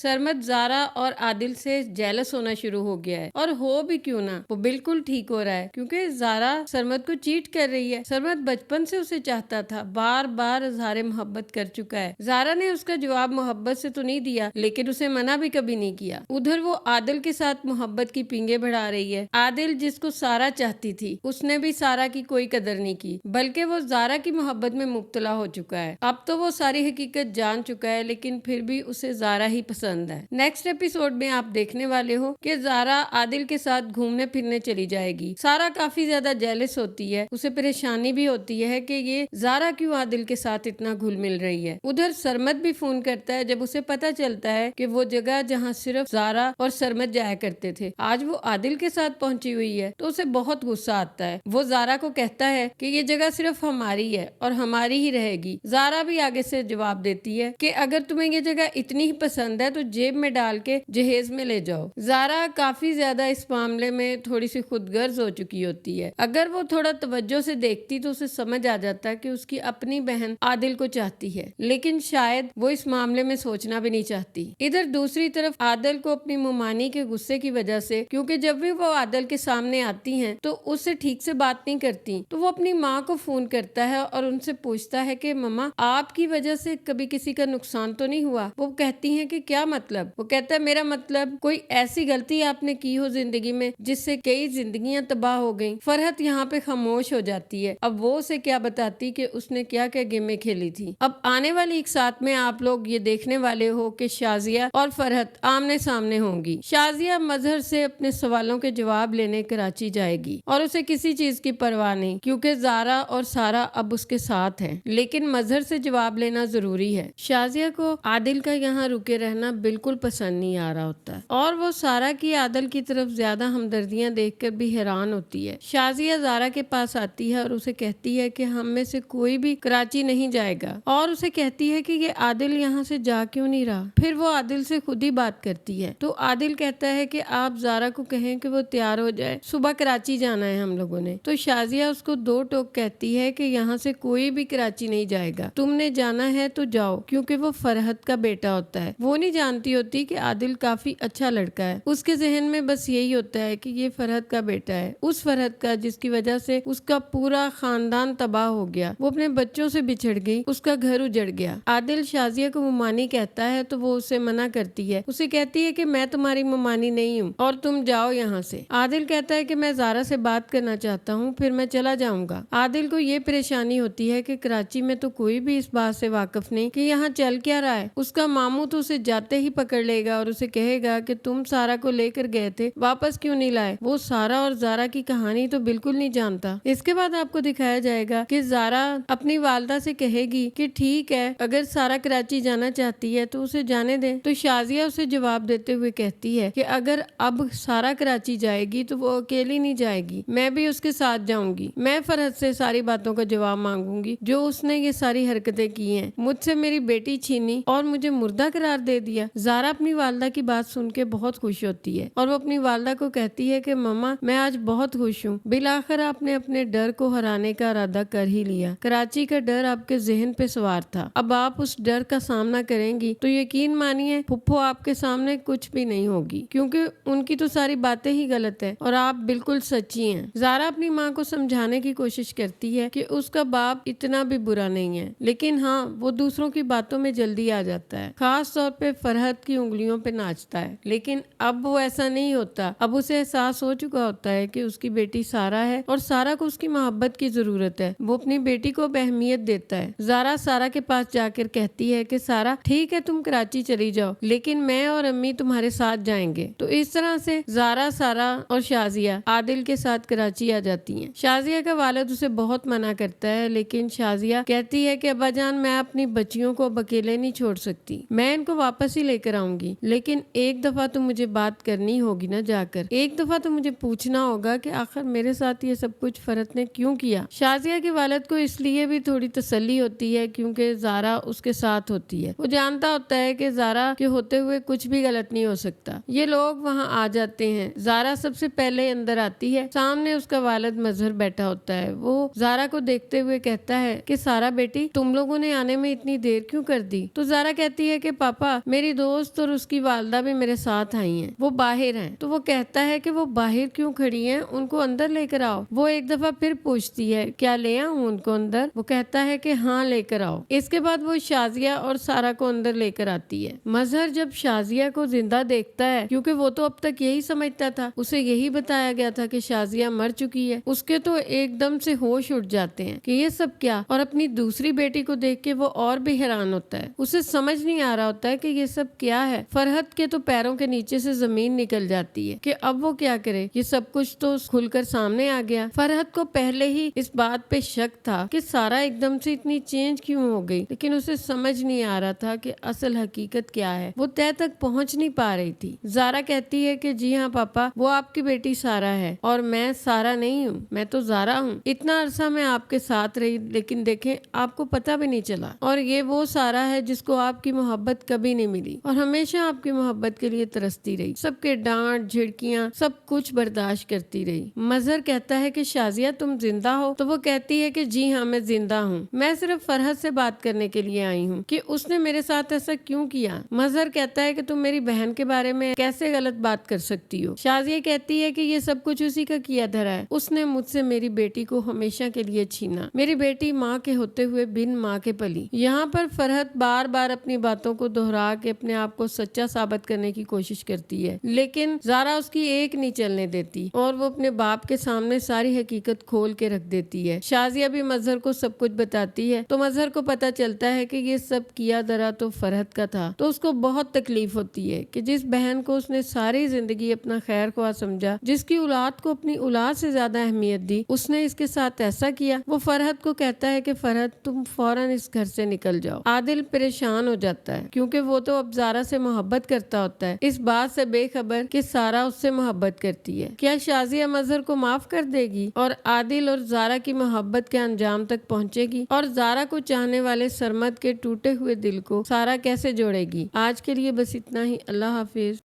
सरमद ज़ारा और आदिल से जेलस होना शुरू हो गया है, और हो भी क्यों ना, वो बिल्कुल ठीक हो रहा है क्योंकि ज़ारा सरमद को चीट कर रही है। सरमद बचपन से उसे चाहता था, बार बार इज़हार मोहब्बत कर चुका है। ज़ारा ने उसका जवाब मोहब्बत से तो नहीं दिया, लेकिन उसे मना भी कभी नहीं किया। उधर वो आदिल के साथ मोहब्बत की पींगे बढ़ा रही है। आदिल जिसको सारा चाहती थी, उसने भी सारा की कोई कदर नहीं की, बल्कि वो ज़ारा की मोहब्बत में मुब्तला हो चुका है। अब तो वो सारी हकीकत जान चुका है, लेकिन फिर भी उसे ज़ारा ही पसंद है। नेक्स्ट एपिसोड में आप देखने वाले हो कि ज़ारा आदिल के साथ घूमने फिरने चली जाएगी। सारा काफी ज्यादा जेलस होती है, उसे परेशानी भी होती है कि ये ज़ारा क्यों आदिल के साथ इतना घुल मिल रही है। उधर सरमद भी फोन करता है जब उसे पता चलता है कि वो जगह जहाँ सिर्फ ज़ारा और सरमद जाया करते थे, आज वो आदिल के साथ पहुंची हुई है, तो उसे बहुत गुस्सा आता है। वो ज़ारा को कहता है कि ये जगह सिर्फ हमारी है और हमारी ही रहेगी। ज़ारा भी आगे से जवाब देती है कि अगर तुम्हें ये जगह इतनी ही पसंद है तो जेब में डाल के जहेज में ले जाओ। ज़ारा काफी ज्यादा इस मामले में थोड़ी सी खुदगर्ज हो चुकी होती है। अगर वो थोड़ा तवज्जो से देखती तो उसे समझ आ जाता कि उसकी अपनी बहन आदिल को चाहती है, लेकिन शायद वो इस मामले में सोचना भी नहीं चाहती। इधर दूसरी तरफ आदिल को अपनी मुमानी के गुस्से की वजह से, क्योंकि जब भी वो आदिल के सामने आती हैं तो उससे ठीक से बात नहीं करती, तो वो अपनी माँ को फोन करता है और उनसे पूछता है कि मम्मा, आपकी वजह से कभी किसी का नुकसान तो नहीं हुआ? वो कहती हैं कि क्या मतलब? वो कहता है मेरा मतलब कोई ऐसी गलती आपने की हो जिंदगी में जिससे कई जिंदगियां तबाह हो गईं। फरहत यहाँ पे खामोश हो जाती है। अब वो उसे क्या बताती कि उसने क्या क्या गेमें खेली थी। अब आने वाली एक साथ में आप लोग ये देखने वाले हो कि शाजिया और फरहत आमने सामने होंगी। शाजिया मजहर से अपने सवालों के जवाब लेने कराची जाएगी और उसे किसी चीज की परवाह नहीं, क्योंकि ज़ारा और सारा अब उसके साथ हैं, लेकिन मजहर से जवाब लेना जरूरी है। शाजिया को आदिल का यहाँ रुके रहना बिल्कुल पसंद नहीं आ रहा होता है, और वो सारा की आदिल की तरफ ज्यादा हमदर्दियां देखकर भी हैरान होती है। शाजिया ज़ारा के पास आती है और उसे कहती है कि हम में से कोई भी कराची नहीं जाएगा, और उसे कहती है कि ये आदिल यहाँ से जा क्यों नहीं रहा। फिर वो आदिल से खुद ही बात करती है, तो आदिल कहता है कि आप ज़ारा को कहें कि वो तैयार हो जाए, सुबह कराची जाना है हम लोगों ने। तो शाजिया उसको दो टोक कहती है कि यहाँ से कोई भी कराची नहीं जाएगा, तुमने जाना है तो जाओ, क्योंकि वो फरहत का बेटा होता है। वो नहीं जानती होती कि आदिल काफी अच्छा लड़का है। उसके जहन में बस यही होता है कि ये फरहत का बेटा है, उस फरहत का जिसकी वजह से उसका पूरा खानदान तबाह हो गया, वो अपने बच्चों से बिछड़ गई, उसका घर उजड़ गया। आदिल शाजिया को मुमानी कहता है तो वो उसे मना करती है। उसे कहती है कि मैं तुम्हारी मुमानी नहीं हूँ और तुम जाओ यहाँ से। आदिल कहता है कि मैं ज़ारा से बात करना चाहता हूँ, फिर मैं चला जाऊंगा। आदिल को ये परेशानी होती है कि कराची में तो कोई भी इस बात से वाकिफ नहीं कि यहाँ चल क्या रहा है। उसका मामू तो उसे जाते ही पकड़ लेगा और उसे कहेगा कि तुम सारा को लेकर गए थे, वापस क्यों नहीं लाए। वो सारा और ज़ारा की कहानी तो बिल्कुल नहीं जानता। इसके बाद आपको दिखाया जाएगा कि ज़ारा अपनी वालदा से कहेगी कि ठीक है, अगर सारा कराची जाना चाहती है तो उसे जाने दे। तो शाजिया उसे जवाब देते हुए कहती है कि अगर अब सारा कराची जाएगी तो वो अकेली नहीं जाएगी, मैं भी उसके साथ जाऊंगी। मैं फरहत से सारी बातों का जवाब मांगूंगी जो उसने ये सारी हरकतें की हैं, मुझसे मेरी बेटी छीनी और मुझे मुर्दा करार दे दिया। ज़ारा अपनी वालदा की बात सुन के बहुत खुश होती है और वो अपनी वालदा को कहती है कि मम्मा, मैं आज बहुत खुश हूँ, बिलाखिर आपने अपने डर को हराने का इरादा कर ही लिया। कराची का डर आपके जहन पे सवार था, अब आप उस डर का सामना करेंगी तो यकीन मानिए फुप्पो आपके सामने कुछ भी नहीं होगी, क्योंकि उनकी तो सारी बातें ही गलत है और आप बिल्कुल सच्ची हैं। ज़ारा अपनी माँ को समझाने की कोशिश करती है कि उसका बाप इतना भी बुरा नहीं है, लेकिन हाँ, वो दूसरों की बातों में जल्दी आ जाता है, खास तौर पे फरहत की उंगलियों पे नाचता है। लेकिन अब वो ऐसा नहीं होता। अब उसे एहसास हो चुका होता है कि उसकी बेटी सारा है और सारा को उसकी मोहब्बत की जरूरत है। वो अपनी बेटी को अहमियत देता है। ज़ारा सारा के पास जाकर कहती है कि सारा, ठीक है, तुम कराची चली जाओ, लेकिन मैं और अम्मी तुम्हारे साथ जाएंगे। तो इस तरह से ज़ारा, सारा और शाजिया आदिल के साथ कराची आ जाती हैं। शाजिया का वालिद उसे बहुत मना करता है, लेकिन शाजिया कहती है कि अब्बाजान, मैं अपनी बच्चियों को अब अकेले नहीं छोड़ सकती, मैं इनको वापस ही लेकर आऊंगी, लेकिन एक दफा तो मुझे बात करनी होगी ना जाकर। एक दफा तो मुझे पूछना होगा कि आखिर मेरे साथ ये सब कुछ फरहत ने क्यों किया। शाजिया के वालिद को इसलिए भी थोड़ी तसल्ली होती है क्योंकि ज़ारा उसके साथ होती है। वो जानता होता है कि ज़ारा के होते हुए कुछ भी गलत नहीं हो सकता। ये लोग वहाँ आ जाते हैं। ज़ारा सबसे पहले अंदर आती है, सामने उसका वालिद मजहर बैठा होता है। वो ज़ारा को देखते हुए कहता है कि सारा बेटी, तुम लोगों ने आने में इतनी देर क्यों कर दी। तो ज़ारा कहती है कि पापा, मेरी میری دوست اور اس کی والدہ بھی میرے ساتھ آئی ہیں, وہ باہر ہیں. تو وہ کہتا ہے کہ وہ باہر کیوں کھڑی ہیں, ان کو اندر لے کر آؤ. وہ ایک دفعہ پھر پوچھتی ہے کیا لے آؤں ان کو اندر. وہ کہتا ہے کہ ہاں لے کر آؤ. اس کے بعد وہ شازیہ اور سارا کو اندر لے کر آتی ہے. مظہر جب شازیہ کو زندہ دیکھتا ہے, کیونکہ وہ تو اب تک یہی سمجھتا تھا, اسے یہی بتایا گیا تھا کہ شازیہ مر چکی ہے, اس کے تو ایک دم سے ہوش اٹھ جاتے ہیں کہ یہ سب کیا. اور اپنی دوسری بیٹی کو دیکھ کے وہ اور بھی حیران ہوتا ہے. اسے سمجھ نہیں آ رہا ہوتا ہے کہ یہ سب کیا ہے. فرحت کے تو پیروں کے نیچے سے زمین نکل جاتی ہے کہ اب وہ کیا کرے, یہ سب کچھ تو کھل کر سامنے آ گیا. فرحت کو پہلے ہی اس بات پہ شک تھا کہ سارا ایک دم سے اتنی چینج کیوں ہو گئی, لیکن اسے سمجھ نہیں آ رہا تھا کہ اصل حقیقت کیا ہے. وہ طے تک پہنچ نہیں پا رہی تھی. زارا کہتی ہے کہ جی ہاں پاپا, وہ آپ کی بیٹی سارا ہے اور میں سارا نہیں ہوں, میں تو زارا ہوں. اتنا عرصہ میں آپ کے ساتھ رہی, لیکن دیکھیں آپ کو پتہ بھی نہیں چلا. اور یہ وہ سارا ہے جس کو آپ کی محبت کبھی نہیں ملی اور ہمیشہ آپ کی محبت کے لیے ترستی رہی, سب کے ڈانٹ جھڑکیاں سب کچھ برداشت کرتی رہی. مظہر کہتا ہے کہ شازیہ تم زندہ ہو؟ تو وہ کہتی ہے کہ جی ہاں میں زندہ ہوں, میں صرف فرحت سے بات کرنے کے لیے آئی ہوں کہ اس نے میرے ساتھ ایسا کیوں کیا. مظہر کہتا ہے کہ تم میری بہن کے بارے میں کیسے غلط بات کر سکتی ہو. شازیہ کہتی ہے کہ یہ سب کچھ اسی کا کیا دھرا ہے, اس نے مجھ سے میری بیٹی کو ہمیشہ کے لیے چھینا. میری بیٹی ماں کے ہوتے ہوئے بن ماں کے پلی. یہاں پر فرحت بار بار اپنی باتوں کو دہرا کے اپنے آپ کو سچا ثابت کرنے کی کوشش کرتی ہے, لیکن زارا اس کی ایک نہیں چلنے دیتی اور وہ اپنے باپ کے سامنے ساری حقیقت کھول کے رکھ دیتی ہے. شازیہ بھی مظہر کو سب کچھ بتاتی ہے تو مظہر کو پتا چلتا ہے کہ یہ سب کیا دھرا تو فرحت کا تھا. تو اس کو بہت تکلیف ہوتی ہے کہ جس بہن کو اس نے ساری زندگی اپنا خیر خواہ سمجھا, جس کی اولاد کو اپنی اولاد سے زیادہ اہمیت دی, اس نے اس کے ساتھ ایسا کیا. وہ فرحت کو کہتا ہے کہ فرحت تم فوراً اس گھر سے نکل جاؤ. عادل پریشان ہو جاتا ہے کیونکہ وہ تو اب زارا سے محبت کرتا ہوتا ہے, اس بات سے بے خبر کہ سارا اس سے محبت کرتی ہے. کیا شازیہ مظہر کو معاف کر دے گی اور عادل اور زارا کی محبت کے انجام تک پہنچے گی, اور زارا کو چاہنے والے سرمد کے ٹوٹے ہوئے دل کو سارا کیسے جوڑے گی. آج کے لیے بس اتنا ہی. اللہ حافظ.